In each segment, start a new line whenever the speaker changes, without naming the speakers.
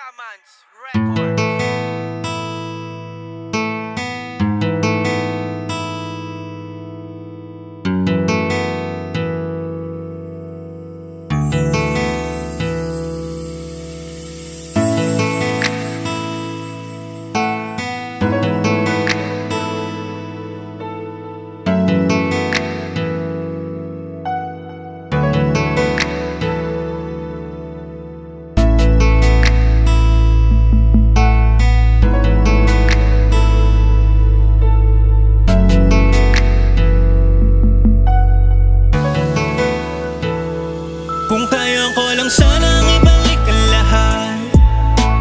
Diamonds Records.
Kung kaya ko lang sanang ibalik ang lahat,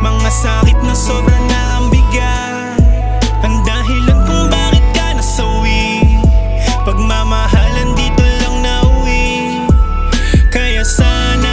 mga sakit na sobra na ang bigat, ang dahilan kung bakit ka nasawi, pagmamahalan dito lang nauwi. Kaya sana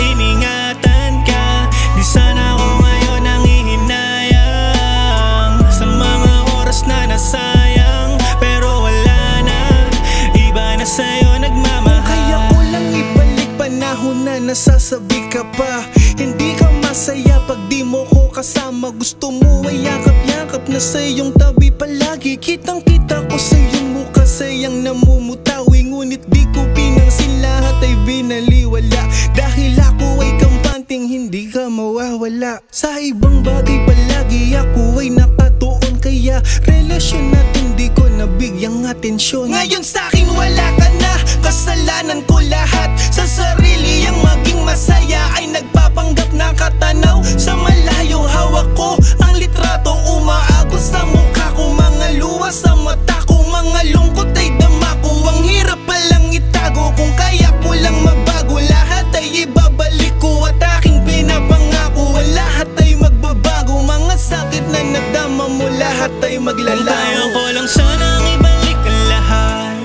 iningatan ka, di sana ako ngayon nangihinayang sa mga oras na nasayang, pero wala na, iba na sa'yo nagmamahal.
Kaya ko lang ibalik panahon na nasasabi ka pa, hindi ka masaya pag di mo ko kasama. Gusto mo ay yakap-yakap na sa iyong tabi palagi. Kitang-kita ko sa iyong mukha, sayang namumutawi, ngunit di ko pinansin, lahat ay binaliwala. Dahil ako ay kampanting hindi ka mawawala. Sa ibang bagay palagi ako ay nakatuon, kaya relasyon natin di ko nabigyang atensyon. Ngayon sa'kin wala ka na, kasalanan ko lahat. Sa sarili ang maging masaya ay nagpapanggap na katanaw. Sa malayo hawak ko ang litrato, umaagos sa mukha ko, mga luha sa mata ko, mga lungkot ay dama ko. Ang hirap palang itago, kung kaya ko lang mabago, lahat ay ibabalik ko at aking pinapangako. Lahat ay magbabago, mga sakit na nadama mo, lahat ay maglalaho.
Kung kaya ko lang sanang ibalik ang lahat,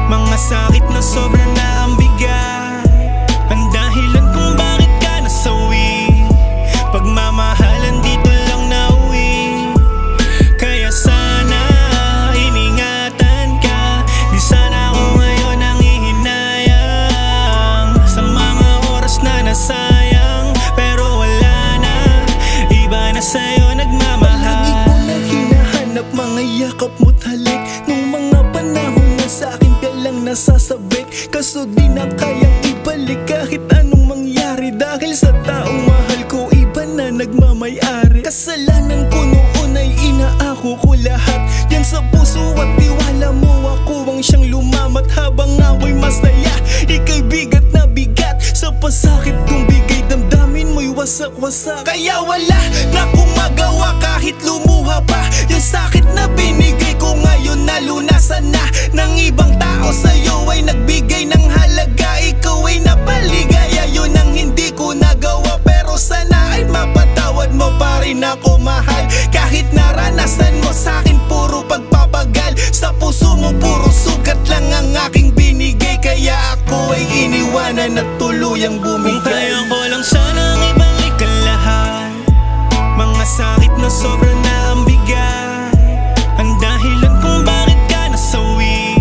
mga sakit na sobra na ang bigat, ang dahilan kung bakit ka nasawi, pagmamahalan dito lang nauwi. Kaya sana iningatan ka, di sana ako ngayon nangihinayang sa mga oras na nasayang, pero wala na, iba na sa'yo nagmamahal.
Palagi ko na hinahanap mga yakap mo't halik, nung mga panahon na sa'kin ka lang nasasabik. Kaso di na kayang ibalik kahit anong mangyari, dahil sa taong mahal ko iba na nagmamay-ari. Kasalanan ko noon ay inaako ko lahat, yan sa puso at tiwala mo, ako ang siyang lumamat. Habang ako'y masaya, ika'y bigat na bigat, sa pasakit kong bigay damdamin mo'y wasak-wasak. Kaya wala na akong magawa kahit lumuha pa, yung sakit na binigay ko ngayon nalunasan na ng ibang tao. Sa'yo ay nagbigay ng halaga, ikaw ay napaligaya, yun ang hindi ko nagawa. Pero sana ay mapatawad mo pa rin ako, mahal. Kahit naranasan mo sa'kin puro pagpapagal, sa puso mo puro sugat lang ang aking binigay. Kaya ako ay iniwanan at tuluyang bumigay.
Kung kaya ko lang sanang ibalik ang lahat, mga sakit na sobra na ang bigat, ang dahilan kung bakit ka nasawi,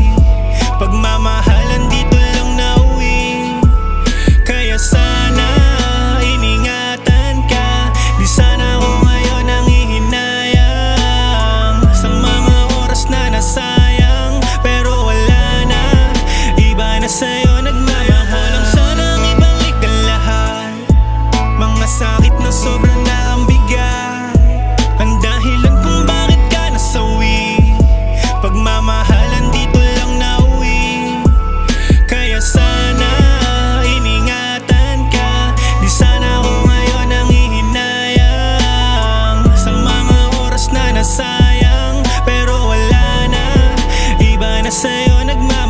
pagmamahalan dito lang nauwi. Kaya sana iningatan ka, di sana ako ngayon nangihinayang sa mga oras na nasayang, pero wala na, iba na sa'yo nagmamahal. Kaya ko lang sanang ibalik ang lahat, mga sakit na sobra na ang bigat, ang dahilan kung bakit ka nasawi, pagmamahalan dito lang nauwi. Kaya sana iningatan ka, di sana ako ngayon nangihinayang sa mga oras na nasayang, pero wala na, iba na sa'yo nagmamahal.